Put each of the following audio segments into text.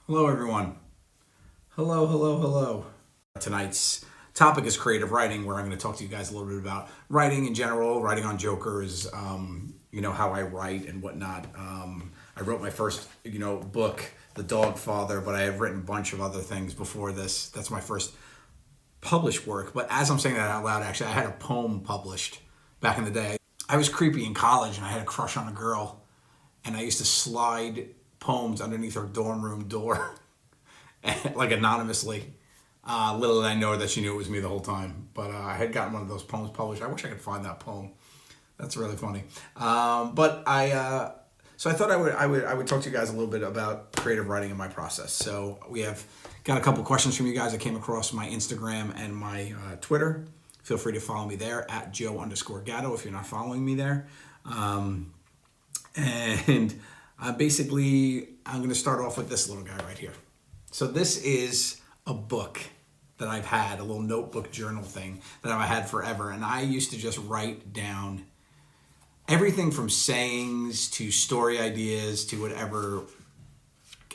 Hello, everyone. Hello, hello, hello. Tonight's topic is creative writing, where I'm going to talk to you guys a little bit about writing in general, writing on jokers, how I write and whatnot. I wrote my first, book, The Dog Father, but I have written a bunch of other things before this. That's my first published work. But as I'm saying that out loud, actually, I had a poem published back in the day. I was creepy in college and I had a crush on a girl, and I used to slide poems underneath her dorm room door, like anonymously. Little did I know that she knew it was me the whole time. But I had gotten one of those poems published. I wish I could find that poem. That's really funny. So I thought I would talk to you guys a little bit about creative writing and my process. So we have got a couple questions from you guys. I came across my Instagram and my Twitter. Feel free to follow me there at Joe_Gatto if you're not following me there. Basically, I'm going to start off with this little guy right here. So this is a book that I've had, a little notebook journal thing that I've had forever. And I used to just write down everything from sayings to story ideas to whatever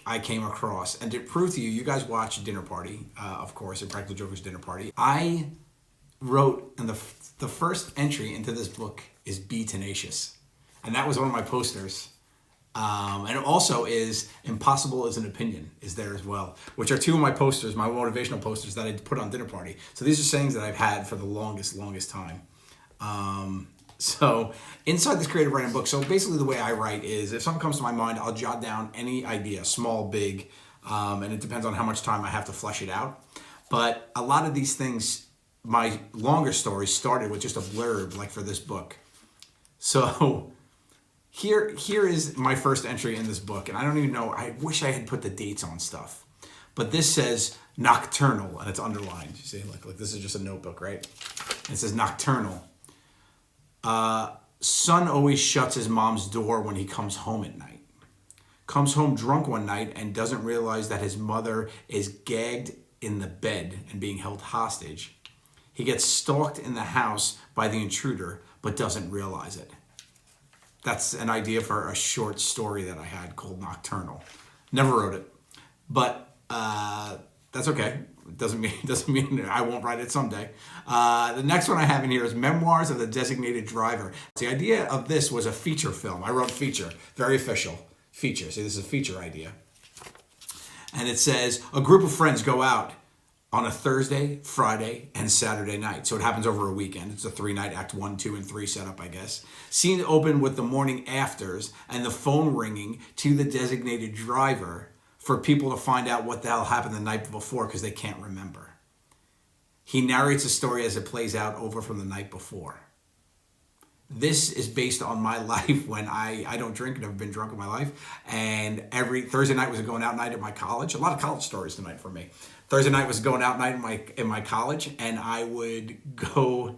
I came across. And to prove to you, you guys watch Dinner Party, of course, Impractical Joker's Dinner Party. I wrote, and the first entry into this book is Be Tenacious. And that was one of my posters. And it also is Impossible is an Opinion is there as well, which are two of my posters, my motivational posters that I put on Dinner Party. So these are sayings that I've had for the longest time. So inside this creative writing book, so basically the way I write is if something comes to my mind, I'll jot down any idea, small, big, and it depends on how much time I have to flesh it out. But a lot of these things, my longer stories started with just a blurb, like for this book. So here is my first entry in this book, and I don't even know, I wish I had put the dates on stuff. But this says nocturnal, and it's underlined. You see, like this is just a notebook, right? It says nocturnal. Son always shuts his mom's door when he comes home at night. Comes home drunk one night and doesn't realize that his mother is gagged in the bed and being held hostage. He gets stalked in the house by the intruder, but doesn't realize it. That's an idea for a short story that I had called Nocturnal. Never wrote it, but that's okay. Doesn't mean I won't write it someday. The next one I have in here is Memoirs of the Designated Driver. The idea of this was a feature film. I wrote feature, very official feature. See, this is a feature idea. And it says, a group of friends go out on a Thursday, Friday, and Saturday night. So it happens over a weekend. It's a 3-night act 1, 2, and 3 setup, I guess. Scene open with the morning afters and the phone ringing to the designated driver for people to find out what the hell happened the night before because they can't remember. He narrates the story as it plays out over from the night before. This is based on my life when I don't drink, never been drunk in my life. And every Thursday night was a going out night at my college. A lot of college stories tonight for me. Thursday night was going out night in my college, and I would go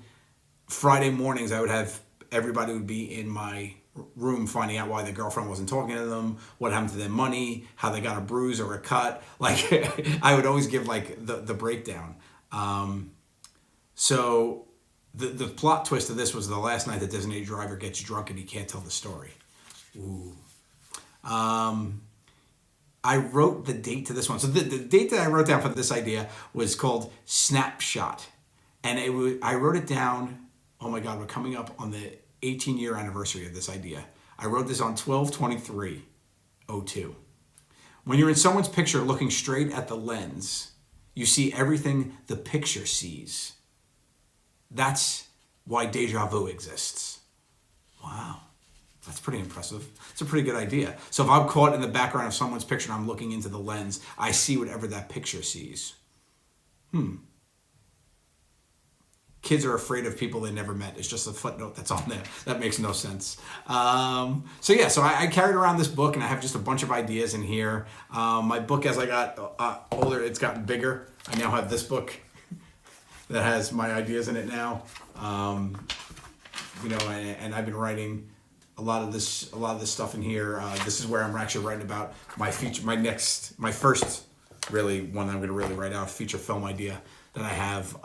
Friday mornings. I would have everybody would be in my room finding out why their girlfriend wasn't talking to them, what happened to their money, how they got a bruise or a cut. Like I would always give like the breakdown. So the plot twist of this was the last night the designated driver gets drunk and he can't tell the story. Ooh. I wrote the date to this one. So the date that I wrote down for this idea was called Snapshot. And I wrote it down, oh my God, we're coming up on the 18-year anniversary of this idea. I wrote this on 12/23/02. When you're in someone's picture looking straight at the lens, you see everything the picture sees. That's why deja vu exists. Wow. That's pretty impressive. It's a pretty good idea. So if I'm caught in the background of someone's picture and I'm looking into the lens, I see whatever that picture sees. Kids are afraid of people they never met. It's just a footnote that's on there. That makes no sense. So I carried around this book, and I have just a bunch of ideas in here. My book, as I got older, it's gotten bigger. I now have this book that has my ideas in it now. And I've been writing a lot of this stuff in here. This is where I'm actually writing about my first really one that I'm going to really write out, feature film idea that I have.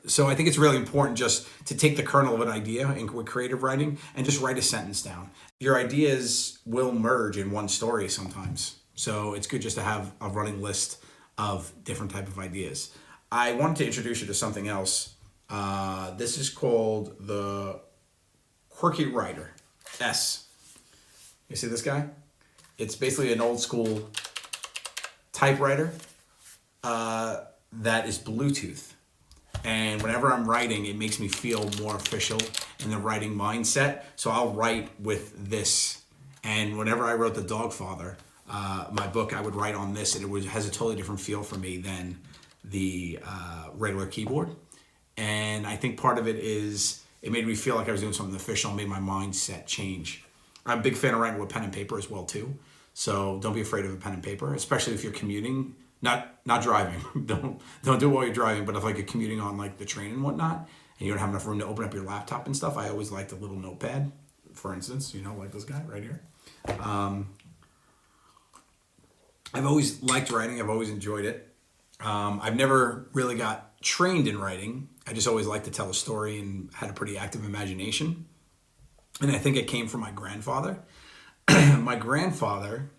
So I think it's really important just to take the kernel of an idea with creative writing and just write a sentence down. Your ideas will merge in one story sometimes. So it's good just to have a running list of different type of ideas. I wanted to introduce you to something else. This is called the Quirky Writer, S. You see this guy? It's basically an old school typewriter that is Bluetooth. And whenever I'm writing, it makes me feel more official in the writing mindset. So I'll write with this. And whenever I wrote The Dogfather, my book, I would write on this, and has a totally different feel for me than the regular keyboard. And I think part of it is it made me feel like I was doing something official, made my mindset change. I'm a big fan of writing with pen and paper as well too. So don't be afraid of a pen and paper, especially if you're commuting, not driving. don't do it while you're driving, but if like you're commuting on like the train and whatnot, and you don't have enough room to open up your laptop and stuff, I always liked a little notepad, for instance, like this guy right here. I've always liked writing. I've always enjoyed it. I've never really got trained in writing. I just always liked to tell a story and had a pretty active imagination. And I think it came from my grandfather. My grandfather,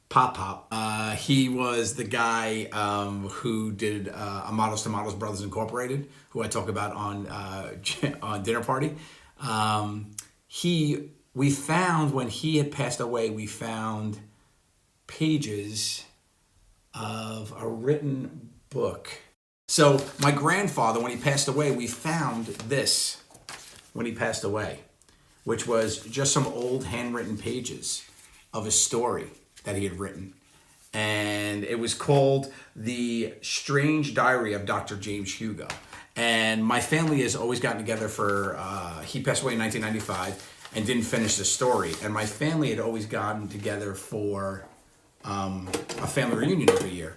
Pop, he was the guy who did Amados to Models Brothers Incorporated, who I talk about on Dinner Party. We found, when he had passed away, we found pages of a written book. So my grandfather, when he passed away, we found this when he passed away, which was just some old handwritten pages of a story that he had written. And it was called The Strange Diary of Dr. James Hugo. And my family has always gotten together for, he passed away in 1995 and didn't finish the story. And my family had always gotten together for a family reunion every year.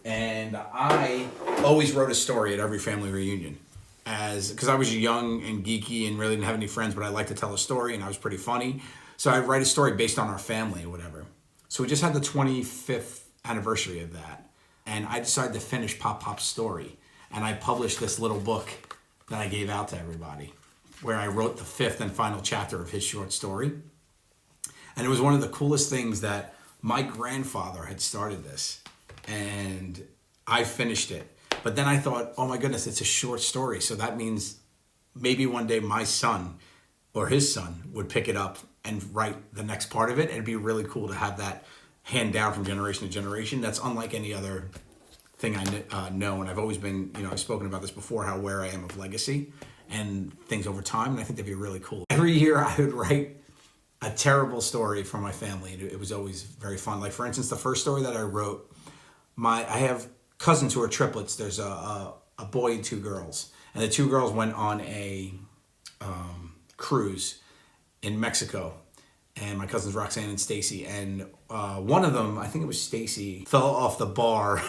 And I always wrote a story at every family reunion, because I was young and geeky and really didn't have any friends, but I liked to tell a story and I was pretty funny. So I'd write a story based on our family or whatever. So we just had the 25th anniversary of that. And I decided to finish Pop's story. And I published this little book that I gave out to everybody, where I wrote the 5th and final chapter of his short story. And it was one of the coolest things that my grandfather had started this, and I finished it. But then I thought, oh my goodness, it's a short story. So that means maybe one day my son or his son would pick it up and write the next part of it. And it'd be really cool to have that hand down from generation to generation. That's unlike any other thing I know. And I've always been, I've spoken about this before, how aware I am of legacy and things over time. And I think that'd be really cool. Every year I would write a terrible story for my family, and it was always very fun. Like, for instance, the first story that I wrote, I have cousins who are triplets. There's a boy and 2 girls, and the 2 girls went on a cruise in Mexico, and my cousins Roxanne and Stacy, and one of them, I think it was Stacy, fell off the bar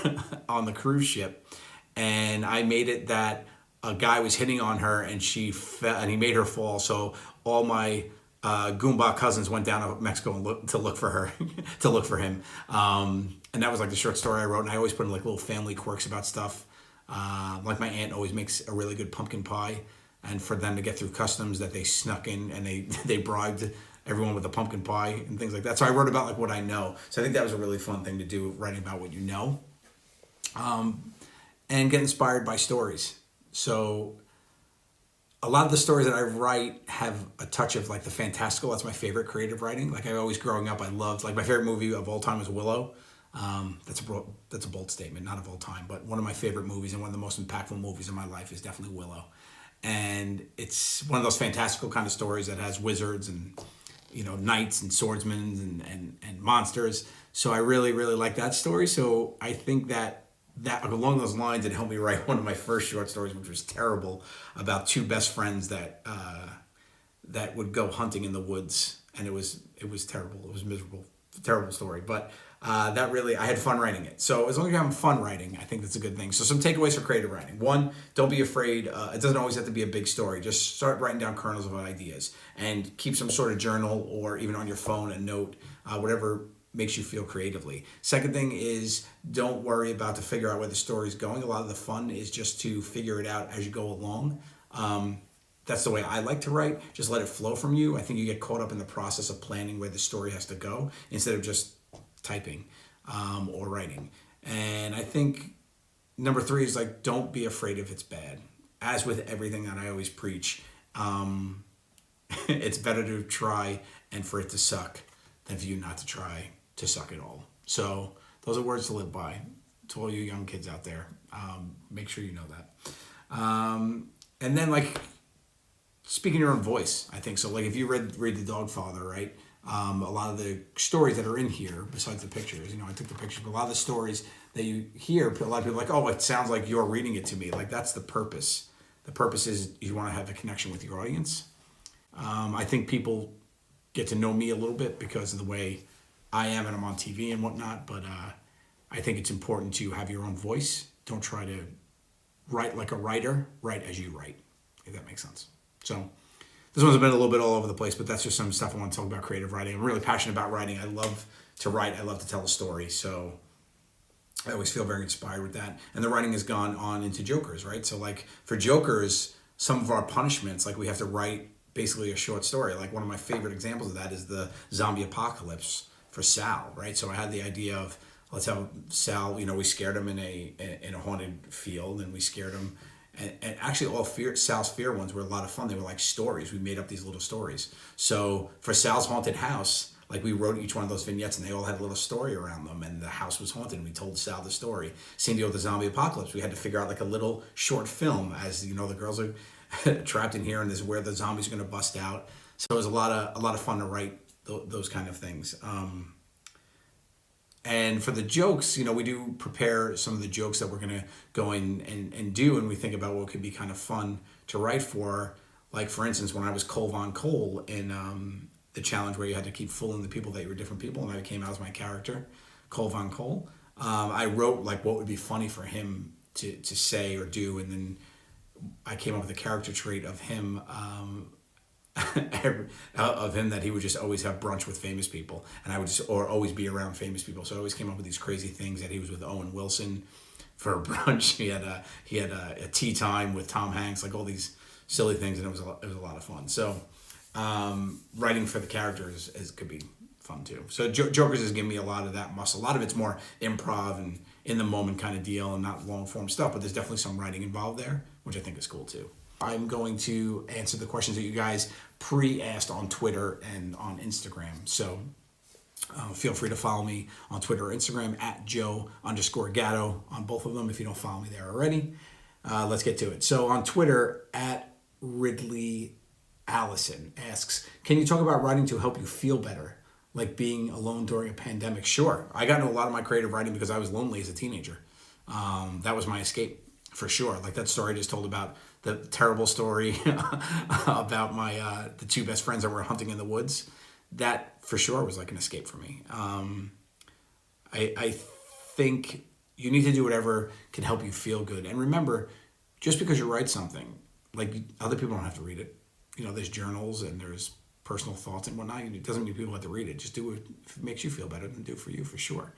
on the cruise ship, and I made it that a guy was hitting on her, and she fell, and he made her fall. So all my Goomba cousins went down to Mexico to look for her, to look for him. And that was like the short story I wrote. And I always put in like little family quirks about stuff. Like my aunt always makes a really good pumpkin pie. And for them to get through customs, that they snuck in and they bribed everyone with a pumpkin pie and things like that. So I wrote about like what I know. So I think that was a really fun thing to do, writing about what you know. And get inspired by stories. So a lot of the stories that I write have a touch of like the fantastical. That's my favorite creative writing. Like, I always, growing up, I loved, like, my favorite movie of all time was Willow. That's a bold statement, not of all time, but one of my favorite movies and one of the most impactful movies in my life is definitely Willow. And it's one of those fantastical kind of stories that has wizards and, knights and swordsmen and monsters. So I really, really like that story. So I think that along those lines, it helped me write one of my first short stories, which was terrible, about 2 best friends that would go hunting in the woods, and it was terrible. It was miserable, terrible story. But that really, I had fun writing it. So as long as you're having fun writing, I think that's a good thing. So some takeaways for creative writing: 1, don't be afraid. It doesn't always have to be a big story. Just start writing down kernels of ideas, and keep some sort of journal, or even on your phone, a note, whatever makes you feel creatively. Second thing is, don't worry about to figure out where the story's going. A lot of the fun is just to figure it out as you go along. That's the way I like to write. Just let it flow from you. I think you get caught up in the process of planning where the story has to go instead of just typing. or writing. And I think number three is like, don't be afraid if it's bad. As with everything that I always preach, it's better to try and for it to suck than for you not to try to suck at all. So those are words to live by to all you young kids out there. Make sure you know that. And then like speaking your own voice, I think so. Like if you read The Dogfather, right? A lot of the stories that are in here, besides the pictures, I took the pictures, but a lot of the stories that you hear, a lot of people are like, oh, it sounds like you're reading it to me. Like that's the purpose. The purpose is you want to have a connection with your audience. I think people get to know me a little bit because of the way I am and I'm on TV and whatnot, but I think it's important to have your own voice. Don't try to write like a writer, write as you write, if that makes sense. So this one's been a little bit all over the place, but that's just some stuff I want to talk about creative writing. I'm really passionate about writing. I love to write. I love to tell a story. So I always feel very inspired with that. And the writing has gone on into Jokers, right? So like for Jokers, some of our punishments, like we have to write basically a short story. Like one of my favorite examples of that is the zombie apocalypse for Sal, right? So I had the idea of, let's have Sal, we scared him in a haunted field, and we scared him. And actually all Sal's fear ones were a lot of fun. They were like stories. We made up these little stories. So for Sal's haunted house, like we wrote each one of those vignettes and they all had a little story around them, and the house was haunted and we told Sal the story. Same deal with the zombie apocalypse. We had to figure out like a little short film as, the girls are trapped in here and this is where the zombies are going to bust out. So it was a lot of fun to write those kind of things. And for the jokes, we do prepare some of the jokes that we're going to go in and do, and we think about what could be kind of fun to write for. Like, for instance, when I was Cole Von Cole in the challenge where you had to keep fooling the people that you were different people, and I came out as my character, Cole Von Cole, I wrote, like, what would be funny for him to say or do, and then I came up with a character trait of him, that he would just always have brunch with famous people, and I would or always be around famous people. So I always came up with these crazy things, that he was with Owen Wilson for brunch. He had a tea time with Tom Hanks, like all these silly things, and it was a lot of fun. So writing for the characters could be fun too. So Jokers has given me a lot of that muscle. A lot of it's more improv and in the moment kind of deal, and not long form stuff, but there's definitely some writing involved there, which I think is cool too. I'm going to answer the questions that you guys pre-asked on Twitter and on Instagram. So feel free to follow me on Twitter or Instagram at Joe_Gatto on both of them if you don't follow me there already. Let's get to it. So on Twitter, at Ridley Allison asks, can you talk about writing to help you feel better, like being alone during a pandemic? Sure. I got into a lot of my creative writing because I was lonely as a teenager. That was my escape. For sure. Like that story I just told about, the terrible story about my the two best friends that were hunting in the woods. That for sure was like an escape for me. I think you need to do whatever can help you feel good. And remember, just because you write something, like other people don't have to read it. There's journals and there's personal thoughts and whatnot. It doesn't mean people have to read it. Just do it if it makes you feel better, than do it for you, for sure.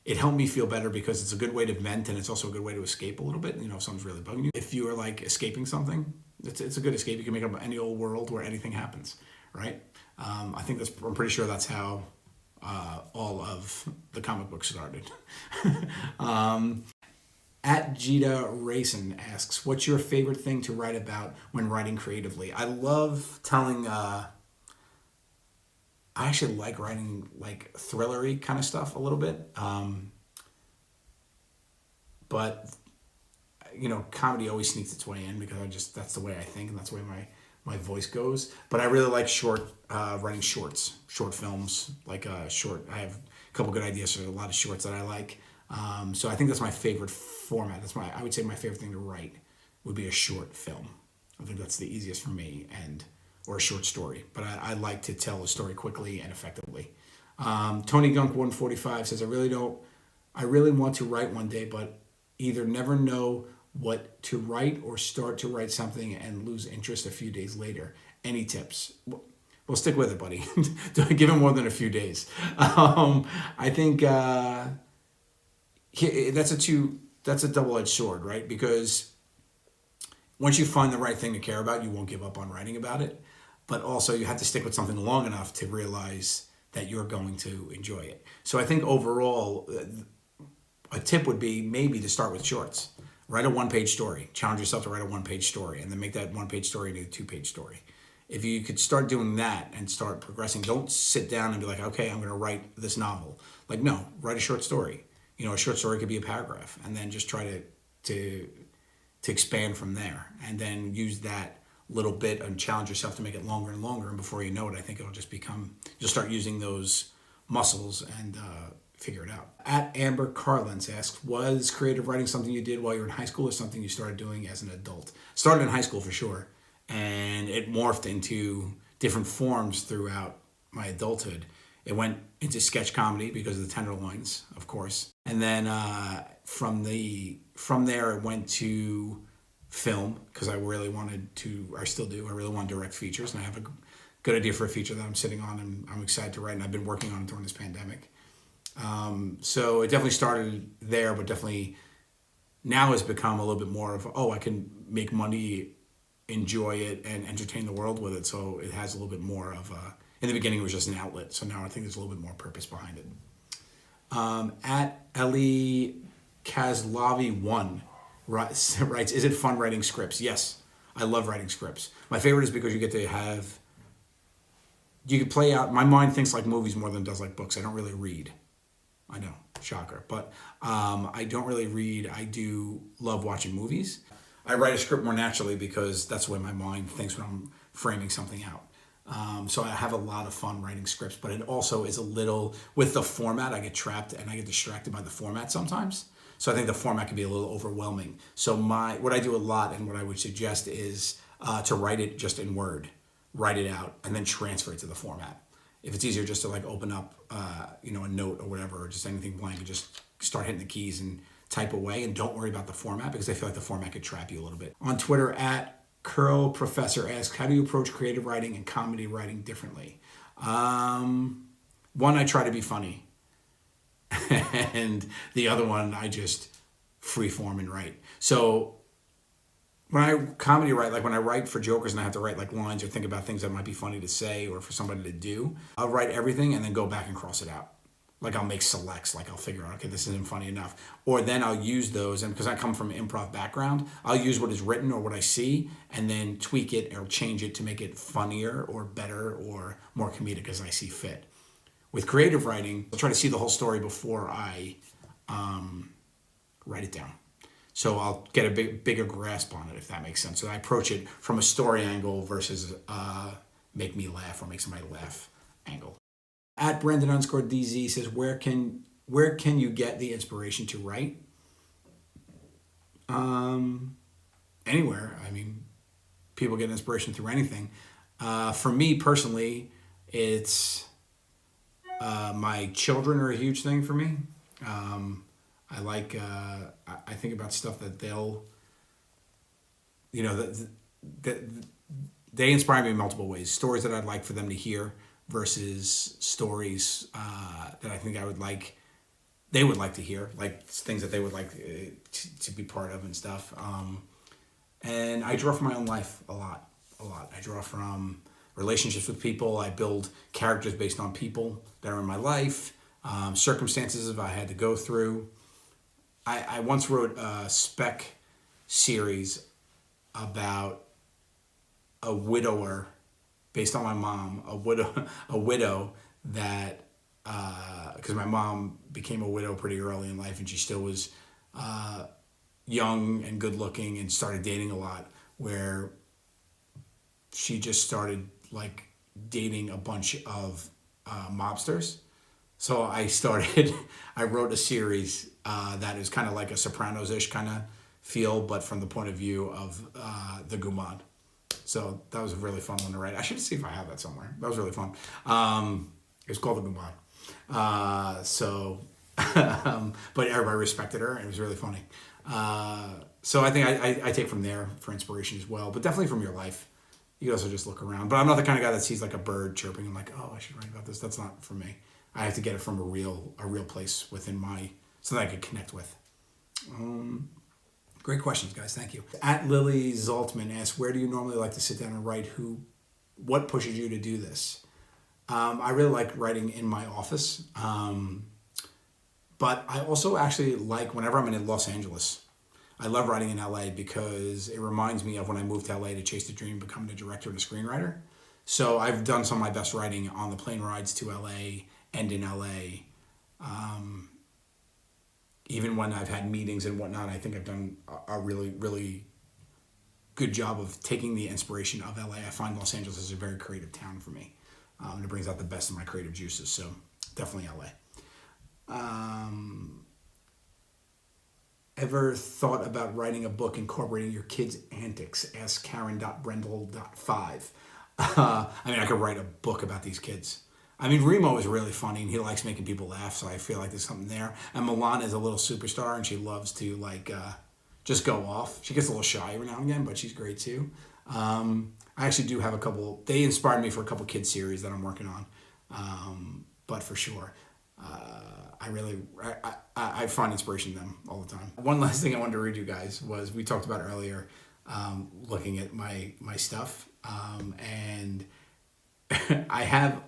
It helped me feel better because it's a good way to vent, and it's also a good way to escape a little bit. If something's really bugging you, if you are like escaping something, it's a good escape. You can make up any old world where anything happens, right? I think I'm pretty sure that's how all of the comic books started. At Jita Racing asks, what's your favorite thing to write about when writing creatively? I love telling. I actually like writing like thrillery kind of stuff a little bit. But comedy always sneaks its way in because that's the way I think, and that's the way my voice goes. But I really like writing short films, like short. I have a couple good ideas for a lot of shorts that I like. So I think that's my favorite format. I would say my favorite thing to write would be a short film. I think that's the easiest for me, or a short story. But I like to tell a story quickly and effectively. Tony Gunk 145 says, I really want to write one day, but either never know what to write or start to write something and lose interest a few days later. Any tips? Well, stick with it, buddy. Don't give it more than a few days. I think that's a double-edged sword, right? Because once you find the right thing to care about, you won't give up on writing about it. But also you have to stick with something long enough to realize that you're going to enjoy it. So I think overall, a tip would be maybe to start with shorts. Write a one-page story. Challenge yourself to write a one-page story, and then make that one-page story into a two-page story. If you could start doing that and start progressing, don't sit down and be like, okay, I'm going to write this novel. Like, no, write a short story. You know, a short story could be a paragraph, and then just try to expand from there, and then use that little bit and challenge yourself to make it longer and longer. And before you know it, I think it'll just become, you'll start using those muscles and figure it out. At Amber Carlins asks, was creative writing something you did while you were in high school or something you started doing as an adult? Started in high school for sure, and it morphed into different forms throughout my adulthood. It went into sketch comedy because of the Tenderloins, of course. And then from there it went to film, because I really wanted to, I still do, I really want to direct features, and I have a good idea for a feature that I'm sitting on and I'm excited to write, and I've been working on it during this pandemic. So it definitely started there, but definitely now has become a little bit more of, I can make money, enjoy it, and entertain the world with it. So it has a little bit more of in the beginning it was just an outlet. So now I think there's a little bit more purpose behind it. At Ellie Kazlavi1 writes, is it fun writing scripts? Yes, I love writing scripts. My favorite is because you get to have, you can play out, my mind thinks like movies more than it does like books. I don't really read. I know, shocker, but I don't really read. I do love watching movies. I write a script more naturally because that's the way my mind thinks when I'm framing something out. So I have a lot of fun writing scripts, but it also is a little, with the format, I get trapped and I get distracted by the format sometimes. So I think the format can be a little overwhelming. So what I do a lot, and what I would suggest is to write it just in Word, write it out, and then transfer it to the format. If it's easier just to like open up, a note or whatever, or just anything blank, and just start hitting the keys and type away, and don't worry about the format, because I feel like the format could trap you a little bit. On Twitter, at Curl Professor asks, how do you approach creative writing and comedy writing differently? One, I try to be funny. And the other one, I just free form and write. So when I comedy write, like when I write for jokers and I have to write like lines or think about things that might be funny to say or for somebody to do, I'll write everything and then go back and cross it out. Like I'll make selects, like I'll figure out, okay, this isn't funny enough. Or then I'll use those, and because I come from an improv background, I'll use what is written or what I see and then tweak it or change it to make it funnier or better or more comedic as I see fit. With creative writing, I'll try to see the whole story before I write it down. So I'll get a bigger grasp on it, if that makes sense. So I approach it from a story angle versus make me laugh or make somebody laugh angle. At Brandon_DZ says, where can you get the inspiration to write? Anywhere. I mean, people get inspiration through anything. For me personally, it's my children are a huge thing for me. I like, I think about stuff that they'll, that they inspire me in multiple ways. Stories that I'd like for them to hear versus stories that I think they would like to hear, like things that they would like to be part of and stuff. And I draw from my own life a lot. I draw from relationships with people. I build characters based on people that are in my life, circumstances if I had to go through. I once wrote a spec series about a widower based on my mom, a widow that, because my mom became a widow pretty early in life and she still was young and good looking and started dating a lot, where she just started like dating a bunch of mobsters. So I wrote a series that is kind of like a Sopranos-ish kind of feel, but from the point of view of the Gumad. So that was a really fun one to write. I should see if I have that somewhere. That was really fun. It was called the Gumad. But everybody respected her, and it was really funny. So I think I take from there for inspiration as well, but definitely from your life. You can also just look around. But I'm not the kind of guy that sees like a bird chirping and like, oh, I should write about this. That's not for me. I have to get it from a real place within so that I could connect with. Great questions, guys. Thank you. At Lily Zaltman asks, where do you normally like to sit down and write? What pushes you to do this? I really like writing in my office. But I also actually like whenever I'm in Los Angeles. I love writing in LA because it reminds me of when I moved to LA to chase the dream, becoming a director and a screenwriter. So I've done some of my best writing on the plane rides to LA and in LA. Even when I've had meetings and whatnot, I think I've done a really, really good job of taking the inspiration of LA. I find Los Angeles is a very creative town for me. And it brings out the best of my creative juices. So definitely LA. Ever thought about writing a book incorporating your kids' antics? Ask Karen.Brendel.5. I mean, I could write a book about these kids. I mean, Remo is really funny and he likes making people laugh, so I feel like there's something there. And Milan is a little superstar and she loves to just go off. She gets a little shy every now and again, but she's great too. I actually do have a couple. They inspired me for a couple kids series that I'm working on, but for sure. I find inspiration in them all the time. One last thing I wanted to read you guys was we talked about earlier, looking at my stuff, and I have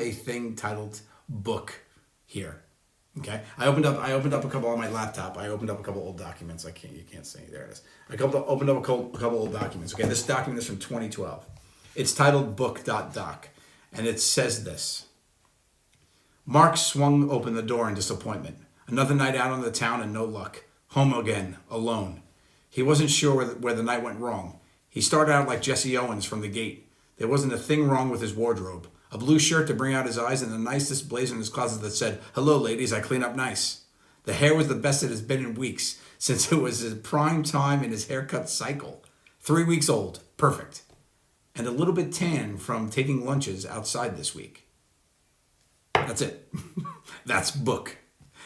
a thing titled book here. Okay, I opened up a couple on my laptop. I opened up a couple old documents. You can't see. There it is. I opened up a couple old documents. Okay, this document is from 2012. It's titled book.doc, and it says this. Mark swung open the door in disappointment. Another night out on the town and no luck. Home again, alone. He wasn't sure where the night went wrong. He started out like Jesse Owens from the gate. There wasn't a thing wrong with his wardrobe. A blue shirt to bring out his eyes and the nicest blazer in his closet that said, "Hello, ladies, I clean up nice." The hair was the best it has been in weeks, since it was his prime time in his haircut cycle. 3 weeks old. Perfect. And a little bit tan from taking lunches outside this week. That's it. That's book.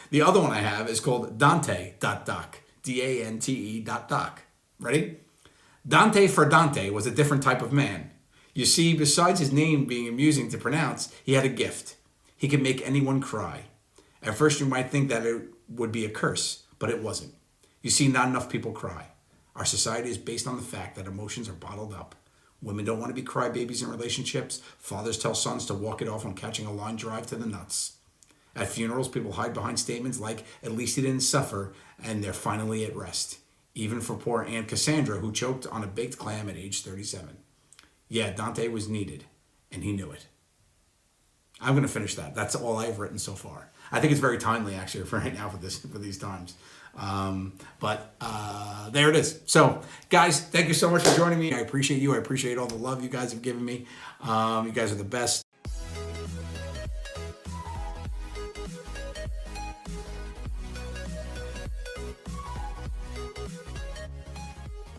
The other one I have is called Dante.doc. Dante.doc. Ready? Dante Ferdante was a different type of man. You see, besides his name being amusing to pronounce, he had a gift. He could make anyone cry. At first you might think that it would be a curse, but it wasn't. You see, not enough people cry. Our society is based on the fact that emotions are bottled up. Women don't want to be crybabies in relationships. Fathers tell sons to walk it off when catching a line drive to the nuts. At funerals, people hide behind statements like, "At least he didn't suffer," and they're finally at rest. Even for poor Aunt Cassandra, who choked on a baked clam at age 37. Yeah, Dante was needed, and he knew it. I'm going to finish that. That's all I've written so far. I think it's very timely, actually, for right now for these times. But there it is. So, guys, thank you so much for joining me. I appreciate you. I appreciate all the love you guys have given me. You guys are the best.